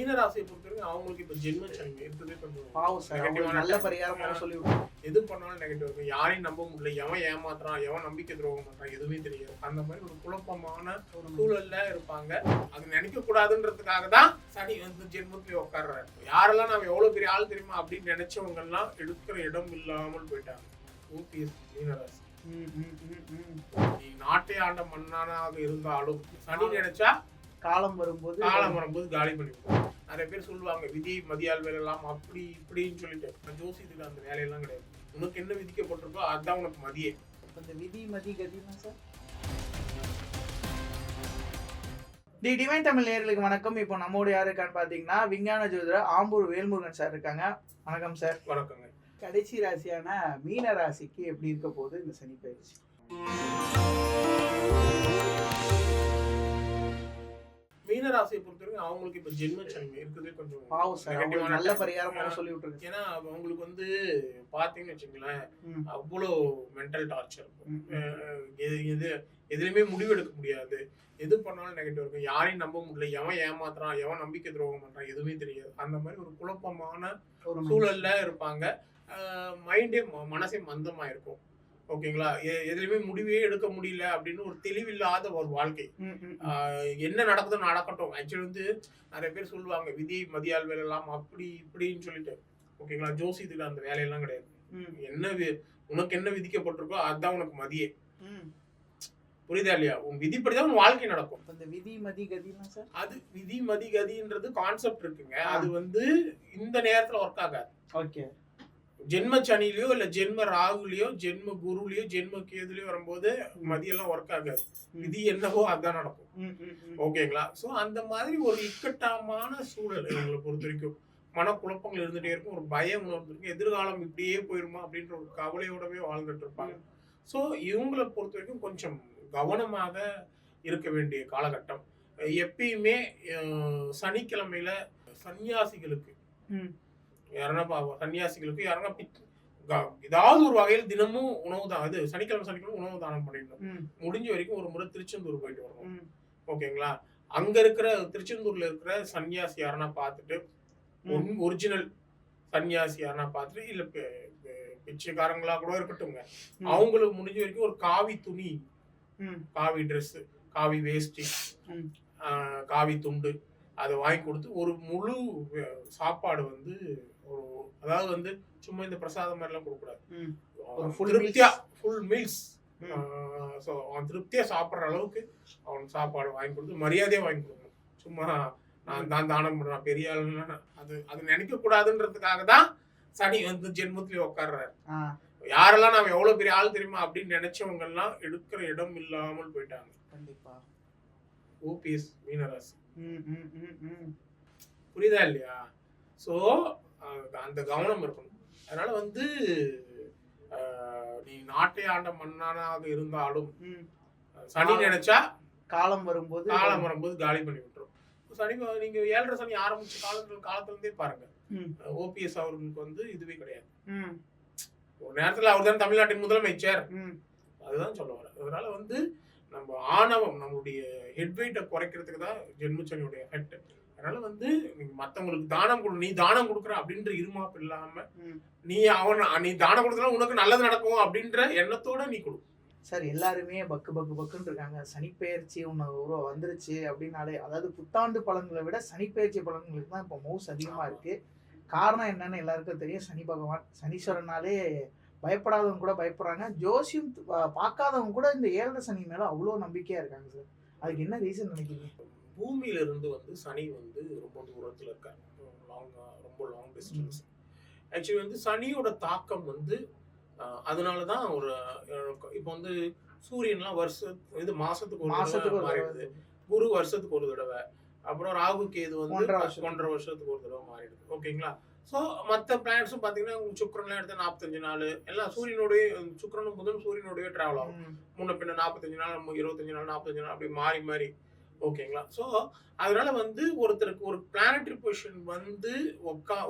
மீனராசியை பொறுத்தவரைக்கும் அவங்களுக்கு இப்ப ஜென்ம சனி இருக்கிறதே கொஞ்சம் பாவம் சார். அவங்களுக்கு நல்ல பரிகாரம் சொல்லி விட்டுருங்க. எது பண்ணாலும் நெகட்டிவ் இருக்கும். யாரையும் நம்ப முடியல, எவன் ஏமாத்துறான், எவன் நம்பிக்கை துரோகம் பண்றான் எதுவுமே தெரியாது. அந்த மாதிரி ஒரு குழப்பமான ஒரு சூழல்ல இருப்பாங்க. அது நினைக்க கூடாதுன்றதுக்காக தான் சனி வந்து ஜென்மத்திலே உட்கார்றாரு. யாரெல்லாம் நாம எவ்வளவு பெரிய ஆள் தெரியுமா அப்படின்னு நினைச்சவங்க எல்லாம் எடுக்கிற இடம் இல்லாமல் போயிட்டாங்க. ஓபிஎஸ் மீனராசி. நீ நாட்டை ஆண்ட மன்னனாக இருந்தாலும் சனி நினைச்சா காலம் வரும்போது காலி பண்ணிவிடும். நிறைய பேர் சொல்லுவாங்க விதி மதியால் வேலை எல்லாம் அப்படி இப்படின்னு சொல்லிட்டு. ஜோசியத்துக்கு அந்த வேலையெல்லாம் கிடையாது. உனக்கு என்ன விதிக்கப்பட்டிருக்கோ அதுதான் உனக்கு மதியே. அந்த விதி மதி கதினா சார். தி டிவைன் தமிழ் நேயர்களுக்கு வணக்கம். இப்போ நம்மோட யாரு இருக்கான்னு பாத்தீங்கன்னா விஞ்ஞான ஜோதிடர் ஆம்பூர் வேல்முருகன் சார் இருக்காங்க. வணக்கம் சார். வணக்கங்க. கடைசி ராசியான மீன ராசிக்கு எப்படி இருக்க போகுது இந்த சனி பயிற்சி? மீனராசியை பொறுத்தவரைக்கும் அவங்களுக்கு இப்ப ஜென்ம சனி இருக்கிறதே கொஞ்சம் பாவம் சார். அவங்களுக்கு நல்ல பரிகாரம் சொல்லி விட்டுருங்க. ஏன்னா அவங்களுக்கு வந்து பாத்தீங்கன்னு வச்சுங்களேன், அவ்வளோ மென்டல் டார்ச்சர் இருக்கும். எதுலையுமே முடிவெடுக்க முடியாது. எது பண்ணாலும் நெகட்டிவ் இருக்கும். யாரையும் நம்ப முடியல, எவன் ஏமாத்துறான், எவன் நம்பிக்கை துரோகம் பண்றான் எதுவுமே தெரியாது. அந்த மாதிரி ஒரு குழப்பமான சூழல்ல இருப்பாங்க. மைண்டே மனசே மந்தமா இருக்கும். ஓகேங்களா? எதுலையுமே முடிவே எடுக்க முடியல அப்படின்னு ஒரு தெளிவில்லாத ஒரு வாழ்க்கை. என்ன நடக்குதோ நடக்கட்டும். ஆக்சுவலி வந்து நிறைய பேர் சொல்லுவாங்க விதி மதியால் வேலை எல்லாம் அப்படி இப்படின்னு சொல்லிட்டு. ஓகேங்களா? ஜோசியத்துக்கு அந்த வேலையெல்லாம் கிடையாது. உனக்கு என்ன விதிக்கப்பட்டிருக்கோ அதுதான் உனக்கு மதியே. புரியுதா இல்லையா? உன் விதிப்படிதான் உன் வாழ்க்கை நடக்கும். அந்த விதி மதி கதினா சார், அது விதி மதி கதின்றது கான்செப்ட் இருக்குங்க. அது வந்து இந்த நேரத்துல ஒர்க் ஆகாது. ஓகே. ஜென்ம சனிலையோ இல்ல ஜென்ம ராகுலயோ ஜென்ம குருலயோ ஜென்ம கேதுலயோ வரும்போது மதியெல்லாம் ஒர்க் ஆகாது. விதி என்னவோ அதுதான் நடக்கும். ஓகேங்களா? சோ அந்த மாதிரி ஒரு இக்கட்டாமான சூழல் இவங்களை பொறுத்த வரைக்கும். மனக்குழப்பங்கள் இருந்துட்டே இருக்கும். ஒரு பயம் இருக்கும். எதிர்காலம் இப்படியே போயிருமா அப்படின்ற ஒரு கவலையோடவே வாழ்ந்துட்டு இருப்பாங்க. சோ இவங்களை பொறுத்த வரைக்கும் கொஞ்சம் கவனமாக இருக்க வேண்டிய காலகட்டம். எப்பயுமே சனிக்கிழமையில சன்னியாசிகளுக்கு யாருன்னா ஏதாவது ஒரு வகையில் தினமும் உணவு தான். அது சனிக்கிழமை உணவு தானம் பண்ணிடணும். முடிஞ்ச வரைக்கும் ஒரு முறை திருச்செந்தூர் போயிட்டு வரணும். ஓகேங்களா? அங்க இருக்கிற திருச்செந்தூர்ல இருக்கிற சன்னியாசி யாருன்னா பார்த்துட்டு, ஒரிஜினல் சன்னியாசி யாருன்னா பார்த்துட்டு, இல்ல பிச்சைக்காரங்களா கூட இருக்கட்டும்ங்க, அவங்களுக்கு முடிஞ்ச வரைக்கும் ஒரு காவி துணி, காவி ட்ரெஸ், காவி வேஷ்டி, காவி துண்டு அதை வாங்கி கொடுத்து ஒரு முழு சாப்பாடு வந்து அதாவது வந்து சும்மா இந்த பிரசாதம் மாதிரி எல்லாம் கொடுக்கக்கூடாது. ஃபுல் மீல்ஸ் அவன் திருப்தியா சாப்பிட்ற அளவுக்கு அவனுக்கு சாப்பாடு வாங்கி கொடுத்து மரியாதையா வாங்கி கொடுக்கணும். சும்மா நான் தான் தானம் பண்றான் பெரிய ஆளுன்னு அது நினைக்க கூடாதுன்றதுக்காக தான் சனி வந்து ஜென்மத்திலே உட்கார்றாரு. யாரெல்லாம் நாம எவ்வளவு பெரிய ஆள் தெரியுமா அப்படின்னு நினைச்சவங்க எல்லாம் எடுக்கிற இடம் இல்லாமல் போயிட்டாங்க. கண்டிப்பா. ஓபிஎஸ் மீனராசி. புரியுதா இல்லையா? சோ அந்த கவனம் இருக்கணும். அதனால வந்து நீ நாட்டை ஆண்ட மன்னனாக இருந்தாலும் சனி நினைச்சா காலம் வரும்போது காலி பண்ணி விட்டுரும். சனி நீங்க 7.5 சனி ஆரம்பிச்ச காலத்துல இருந்தே பாருங்க. ஓபிஎஸ் அவர்களுக்கு வந்து இதுவே கிடையாது. ஒரு நேரத்துல அவர் தான் தமிழ்நாட்டின் முதலமைச்சர். அதுதான் சொல்ல வர. அதனால வந்து நம்ம ஆணவம், நம்மளுடைய ஹெட் வெயிட்டை குறைக்கிறதுக்கு தான் ஜென்மச்சனியோட எஃபெக்ட். அதனால வந்து மத்தவங்களுக்கு தானம் கொடு, நீ தானம் கொடுக்குற அப்படின்ற இருமாப்பு இல்லாம நீ தானம் கொடுத்தா உனக்கு நல்லது நடக்கும் அப்படின்ற எண்ணத்தோட நீ கொடு. சார், எல்லாருமே பக்குன்னு இருக்காங்க. சனிப்பெயர்ச்சி ஒன்று வந்துருச்சு அப்படின்னாலே, அதாவது புத்தாண்டு பலன்களை விட சனிப்பெயர்ச்சி பலன்களுக்கு தான் இப்போ மவுஸ் அதிகமா இருக்கு. காரணம் என்னன்னு எல்லாருக்கும் தெரியும். சனி பகவான், சனீஸ்வரனாலே பயப்படாதவங்க கூட பயப்படுறாங்க. ஜோசியம் பார்க்காதவங்க கூட இந்த 7.5 சனி மேல அவ்வளோ நம்பிக்கையா இருக்காங்க சார். அதுக்கு என்ன ரீசன் நினைக்கிறீங்க? பூமியில இருந்து வந்து சனி வந்து ரொம்ப தூரத்துல இருக்காங்க. ரொம்ப லாங் டிஸ்டன்ஸ். ஆக்சுவலி வந்து சனியோட தாக்கம் வந்து அதனாலதான் ஒரு இப்போ வந்து சூரியன்லாம் மாசத்துக்கு ஒரு மாறிடுது. குரு வருஷத்துக்கு ஒரு தடவை, அப்புறம் ராகு கேது வந்து 1.5 வருஷத்துக்கு ஒரு தடவை மாறிடுது. ஓகேங்களா? ஸோ மற்ற பிளானட்ஸும் பார்த்தீங்கன்னா சுக்கிரன்லாம் எடுத்து 45 நாள் எல்லாம் சூரியனுடைய சுக்கிரனும் புதனும் சூரியனுடைய டிராவல் ஆகும். முன்ன பின்ன 45 நாள் 25 நாள் 45 நாள் அப்படி மாறி. ஓகேங்களா? ஸோ அதனால வந்து ஒருத்தருக்கு ஒரு பிளானட்டரி பொசிஷன் வந்து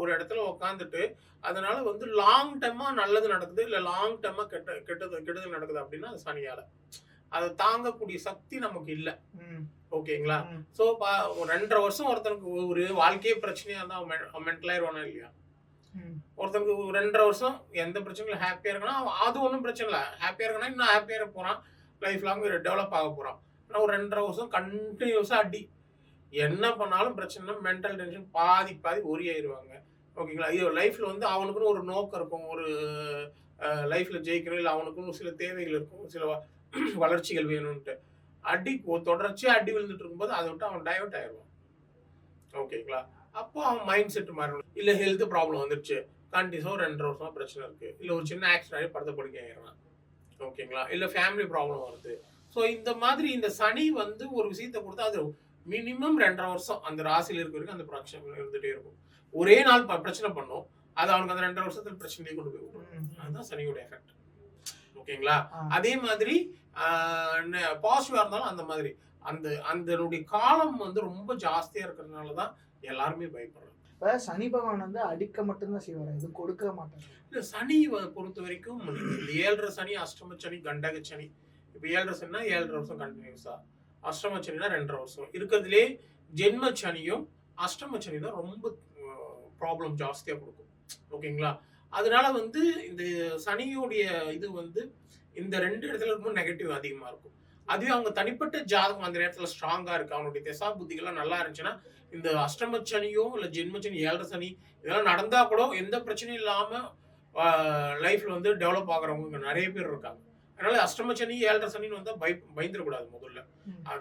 ஒரு இடத்துல உட்காந்துட்டு அதனால வந்து லாங் டர்மா நல்லது நடக்குது, இல்லை லாங் டர்மா கெட்டது நடக்குது அப்படின்னா அது சனியால. அதை தாங்கக்கூடிய சக்தி நமக்கு இல்லை. ஓகேங்களா? ஸோ 2.5 வருஷம் ஒருத்தனுக்கு ஒரு வாழ்க்கையே பிரச்சனையா இருந்தா அவன் மென்டலாயிருவானா இல்லையா? ஒருத்தனுக்கு 2.5 வருஷம் எந்த பிரச்சனையும் ஹாப்பியா இருக்கனா அது ஒன்றும் பிரச்சனை இல்லை. ஹாப்பியா இருக்கனா இன்னும் ஹாப்பியா இருக்க போறான். லைஃப் லாங் டெவலப் ஆக போறான். ஆனா ஒரு 2.5 வருஷம் கண்டினியூஸா அடி. என்ன பண்ணாலும் பிரச்சனை, மென்டல் டென்ஷன் பாதி ஒரியாயிருவாங்க. ஓகேங்களா? இது லைஃப்ல வந்து அவனுக்குன்னு ஒரு நோக்கம் இருக்கும். ஒரு லைஃப்ல ஜெயிக்கணும், இல்லை அவனுக்குன்னு சில தேவைகள் இருக்கும், சில வளர்ச்சிகள் வேணும்ன்ட்டு. தொடர்ச்சியா அடி விழுந்துட்டு இருக்கும்போது அதை விட்டு அவன் டைவர்ட் ஆயிடுவான். ஓகேங்களா? அப்போ அவன் மைண்ட் செட் மாறணும். இல்ல ஹெல்த் ப்ராப்ளம் வந்துருச்சு, கண்டிப்பா 2.5 வருஷமா பிரச்சனை இருக்கு, இல்ல ஒரு சின்ன ஆக்சிடென்ட் ஆகி படுத்த படுக்கை ஆயிடுறான். ஓகேங்களா? இல்ல ஃபேமிலி ப்ராப்ளம் வருது. ஸோ இந்த மாதிரி இந்த சனி வந்து ஒரு விஷயத்தை கொடுத்தா அது மினிமம் 2.5 வருஷம் அந்த ராசியில் இருக்க வரைக்கும் அந்த பிரச்சனை இருந்துட்டே இருக்கும். ஒரே நாள் பிரச்சனை பண்ணும், அது அவனுக்கு அந்த 2.5 வருஷத்துல பிரச்சனையே கொண்டு போய் விடும். அதுதான் சனியோட எஃபெக்ட். ஓகேங்களா? அதே மாதிரி பாசிட்டிவா இருந்தாலும் அந்த மாதிரி அந்த காலம் வந்து ரொம்ப ஜாஸ்தியா இருக்கிறதுனாலதான் எல்லாருமே பயப்படுறாங்க. இப்ப சனி பகவான் வந்து அடிக்க மட்டும்தான் செய்வார், இது கொடுக்க மாட்டாங்க. இல்ல சனி பொறுத்த வரைக்கும் 7.5 சனி, அஷ்டம சனி, கண்டக சனி. இப்ப 7.5 சனினா 7.5 வருஷம் கண்டினியூஸா, அஷ்டம சனினா 2.5 வருஷம் இருக்கிறதுலே ஜென்ம சனியும் அஷ்டம சனி தான் ரொம்ப ப்ராப்ளம் ஜாஸ்தியா கொடுக்கும். ஓகேங்களா? அதனால வந்து இந்த சனியோடைய இது வந்து இந்த 2 இடத்துல இருக்கும்போது நெகட்டிவ் அதிகமா இருக்கும். அதுவே அவங்க தனிப்பட்ட ஜாதகம் அந்த நேரத்துல ஸ்ட்ராங்கா இருக்கு, அவனுடைய திசா புத்திகள்லாம் நல்லா இருந்துச்சுன்னா இந்த அஷ்டம சனியோ இல்ல ஜென்ம சனி, 7.5 சனி இதெல்லாம் நடந்தா கூட எந்த பிரச்சனையும் இல்லாம லைஃப்ல வந்து டெவலப் ஆகுறவங்க நிறைய பேர் இருக்காங்க. அதனால அஷ்டம சனி 7.5 சனின்னு வந்தா பயந்துடக்கூடாது. முதல்ல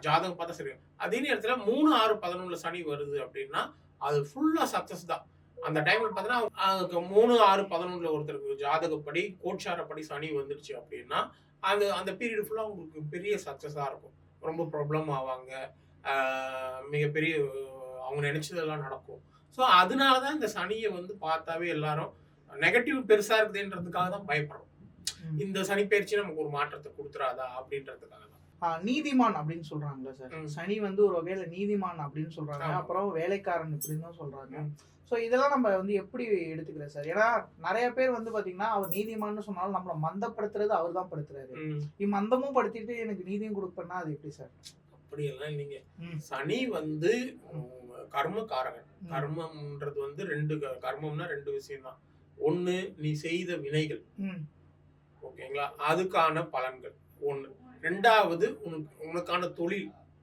ஜாதகம் பார்த்தா சரி. அதே நேரத்துல 3, 6, 11 சனி வருது அப்படின்னா அது ஃபுல்லா சக்சஸ் தான். அந்த டைம்ல பார்த்தீங்கன்னா 3, 6, 11 ஒருத்தருக்கு ஜாதகப்படி கோட்சாரப்படி சனி வந்துருச்சு அப்படின்னா அந்த பீரியட் ஃபுல்லா உங்களுக்கு பெரிய சக்சஸா இருக்கும். ரொம்ப ப்ராப்ளம் ஆவாங்க, மிகப்பெரிய அவங்க நினைச்சதெல்லாம் நடக்கும். ஸோ அதனாலதான் இந்த சனியை வந்து பார்த்தாவே எல்லாரும் நெகட்டிவ் பெருசா இருக்குதுன்றதுக்காக தான் பயப்படுறோம். இந்த சனி பயிற்சி நமக்கு ஒரு மாற்றத்தை கொடுத்துறாதா அப்படின்றதுக்காக தான். நீதிமான் அப்படின்னு சொல்றாங்களா சார்? சனி வந்து ஒரு வகையில நீதிமான் அப்படின்னு சொல்றாங்க, அப்புறம் வேலைக்காரன் இப்படின்னு தான் சொல்றாங்க. ஸோ இதெல்லாம் நம்ம வந்து எப்படி எடுத்துக்கிறோம் சார்? ஏன்னா நிறைய பேர் வந்து பாத்தீங்கன்னா அவர் நீதிமான்னு சொன்னாலும் நம்மளை மந்தப்படுத்துறது அவர் தான் படுத்துறாரு. மந்தமும் படுத்திட்டு எனக்கு நீதியும் கொடுப்பேன்னா அது எப்படி சார்? அப்படியெல்லாம் இல்லைங்க. சனி வந்து கர்மகாரகன். கர்மம்ன்றது வந்து கர்மம்னா 2 விஷயம் தான். ஒண்ணு நீ செய்த வினைகள், ஓகேங்களா, அதுக்கான பலன்கள் ஒண்ணு. 2வது உனக்கான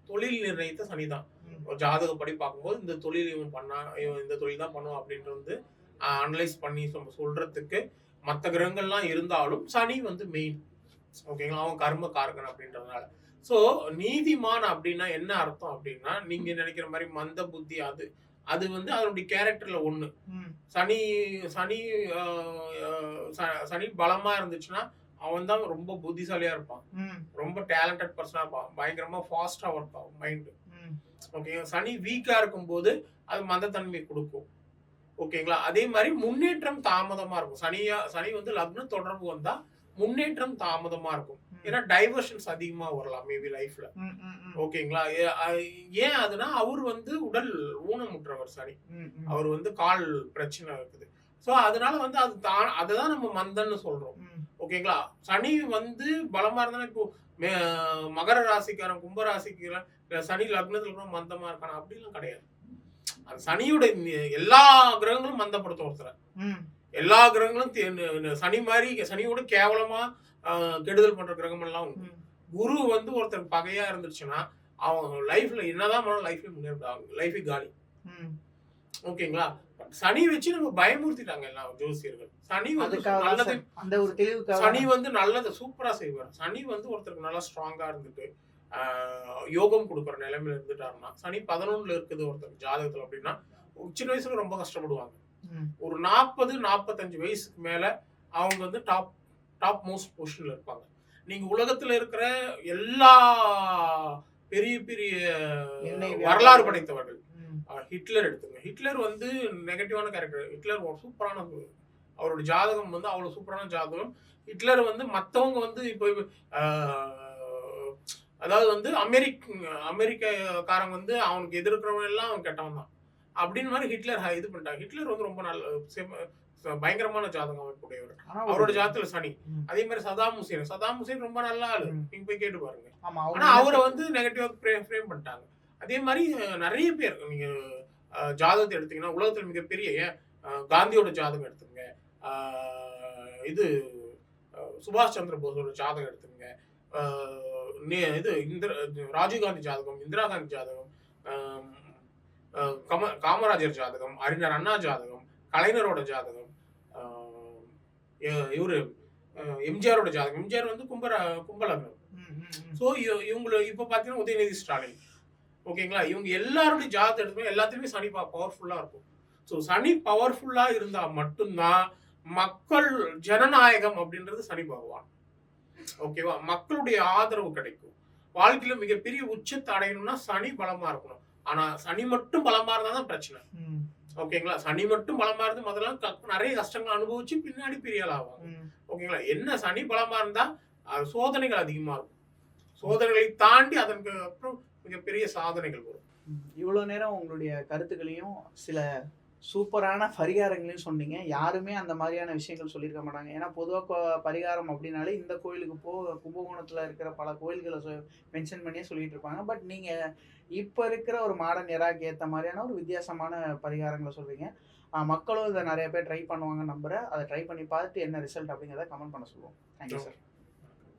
தொழில் நிர்ணயித்த சனிதான். ஜாதகப்படி பார்க்கும்போது இந்த தொழில் இவன் பண்ணா, இவன் இந்த தொழில் தான் பண்ணுவான் அப்படின்ட்டு வந்து அனலைஸ் பண்ணி சொல்றதுக்கு மற்ற கிரகங்கள்லாம் இருந்தாலும் சனி வந்து மெயின். ஓகேங்களா? அவன் கர்ம காரகன் அப்படின்றதுனால. ஸோ நீதிமான் அப்படின்னா என்ன அர்த்தம் அப்படின்னா, நீங்க நினைக்கிற மாதிரி மந்த புத்தி அது வந்து அதனுடைய கேரக்டர்ல ஒண்ணு. சனி சனி சனி பலமா இருந்துச்சுன்னா அவன் தான் ரொம்ப புத்திசாலியா இருப்பான், ரொம்ப டேலண்டட் பர்சனா இருப்பான், பயங்கரமா ஃபாஸ்டா ஒர்க் ஆகும் மைண்ட். ஓகே. சனி வீக்கா இருக்கும் போது அது மந்தத்தன்மை கொடுக்கும். ஓகேங்களா? அதே மாதிரி முன்னேற்றம் தாமதமா இருக்கும். சனி வந்து லக்ன தொடர்பு வந்தா முன்னேற்றம் தாமதமா இருக்கும். ஏன்னா டைவர்ஷன்ஸ் அதிகமா வரலாம் மேபி லைஃப்ல. ஓகேங்களா? ஏன் அதுனா அவர் வந்து உடல் ஊனமுற்றவர் சனி. அவர் வந்து கால் பிரச்சனை இருக்குது. சோ அதனால வந்து அதுதான் நம்ம மந்தன்னு சொல்றோம். ஓகேங்களா? சனி வந்து பலமா இருந்தா இப்போ மகர ராசிக்காரன், கும்ப ராசிக்காரன் சனி லக்னத்துல மந்தமா இருக்கான அப்படிலாம் கிடையாது. அது சனியோட எல்லா கிரகங்களும் மந்தப்படுத்தும் ஒருத்தர. எல்லா கிரகங்களும் சனியோட கேவலமா கெடுதல் பண்ற கிரகம் எல்லாம் உண்டு. குரு வந்து ஒருத்தருக்கு பகையா இருந்துச்சுன்னா அவங்க லைஃப்ல என்னதான் பண்ணாலும் லைஃப்ல முன்னேறாங்க, லைஃபே காலி. ஓகேங்களா? சனி வச்சு நம்ம பயமுறுத்திட்டாங்க எல்லா ஜோசியர்கள். சனி வந்து நல்லது, சனி வந்து நல்லதை சூப்பரா செய்வார். சனி வந்து ஒருத்தருக்கு நல்லா ஸ்ட்ராங்கா இருந்துட்டு யோகம் கொடுக்குற நிலைமையில இருந்துட்டாருன்னா, சனி 11ல இருக்குது ஒருத்தருக்கு ஜாதகத்துல அப்படின்னா சின்ன வயசுல ரொம்ப கஷ்டப்படுவாங்க. ஒரு 40-45 வயசுக்கு மேல அவங்க வந்து டாப் மோஸ்ட் பொசிஷன்ல இருப்பாங்க. நீங்க உலகத்துல இருக்கிற எல்லா பெரிய பெரிய வரலாறு படைத்தவர்கள், ஹிட்லர் எடுத்துங்க. ஹிட்லர் வந்து நெகட்டிவான கேரக்டர். ஹிட்லர் சூப்பரான, அவரோட ஜாதகம் வந்து அவ்வளவு சூப்பரான ஜாதகம். ஹிட்லர் வந்து மத்தவங்க வந்து இப்போ அதாவது வந்து அமெரிக்காரங்க வந்து அவனுக்கு எதிர்க்கிறவங்க எல்லாம் அவன் கெட்டவன் தான் அப்படின்னு மாதிரி ஹிட்லர் இது பண்ணிட்டாங்க. ஹிட்லர் வந்து ரொம்ப நல்ல பயங்கரமான ஜாதகம் அமைப்புடையவர். அவரோட ஜாதத்துல சனி. அதே மாதிரி சதாம் ஹுசேன் ரொம்ப நல்ல ஆளு, நீங்க போய் கேட்டு பாருங்க. ஆனா அவரை வந்து நெகட்டிவா ஃப்ரேம் பண்ணிட்டாங்க. அதே மாதிரி நிறைய பேர் நீங்க ஜாதகத்தை எடுத்தீங்கன்னா உலகத்தில் மிகப்பெரிய காந்தியோட ஜாதகம் எடுத்துங்க, இது சுபாஷ் சந்திர போஸோட ஜாதகம் எடுத்துங்க, இது ராஜீவ்காந்தி ஜாதகம், இந்திரா காந்தி ஜாதகம், காமராஜர் ஜாதகம், அறிஞர் அண்ணா ஜாதகம், கலைஞரோட ஜாதகம், இவரு எம்ஜிஆரோட ஜாதகம். எம்ஜிஆர் வந்து கும்பலக்னம். ஸோ இவங்களை இப்போ பார்த்தீங்கன்னா உதயநிதி ஸ்டாலின், ஓகேங்களா, இவங்க எல்லாருடைய ஜாதகம் எடுத்துக்கணும், எல்லாத்துலேயுமே சனி பவர்ஃபுல்லாக இருக்கும். ஸோ சனி பவர்ஃபுல்லாக இருந்தால் மட்டும்தான் மக்கள் ஜனநாயகம் அப்படின்றது சனி பகவான், ஓகேவா, மக்களுடைய ஆதரவு கிடைக்கும். வாழ்க்கையில மிகப்பெரிய உச்சத்தை அடையணும்னா சனி பலமா இருக்கணும். ஆனா சனி மட்டும் பலமா இருந்தா தான் பிரச்சனை, ஓகேங்களா. சனி மட்டும் பலமா இருந்து முதல்ல நிறைய கஷ்டங்கள் அனுபவிச்சு பின்னாடி பெரிய ஆள் ஆவாங்க, ஓகேங்களா. என்ன சனி பலமா இருந்தா சோதனைகள் அதிகமா இருக்கும், சோதனைகளை தாண்டி அதற்கு அப்புறம் மிகப்பெரிய சாதனைகள் வரும். இவ்வளவு நேரம் உங்களுடைய கருத்துக்களையும் சில சூப்பரான பரிகாரங்களையும் சொன்னீங்க. யாருமே அந்த மாதிரியான விஷயங்கள் சொல்லியிருக்க மாட்டாங்க. ஏன்னா பொதுவாக பரிகாரம் அப்படின்னாலே இந்த கோயிலுக்கு கும்பகோணத்தில் இருக்கிற பல கோயில்களை மென்ஷன் பண்ணியே சொல்லிட்டு இருப்பாங்க. பட் நீங்கள் இப்போ இருக்கிற ஒரு மாடர்ன் எராக்கு ஏற்ற மாதிரியான ஒரு வித்தியாசமான பரிகாரங்களை சொல்றீங்க. மக்களும் இதை நிறைய பேர் ட்ரை பண்ணுவாங்க நம்புறேன். அதை ட்ரை பண்ணி பார்த்துட்டு என்ன ரிசல்ட் அப்படிங்கிறத கமெண்ட் பண்ண சொல்லுவோம். Thank you sir.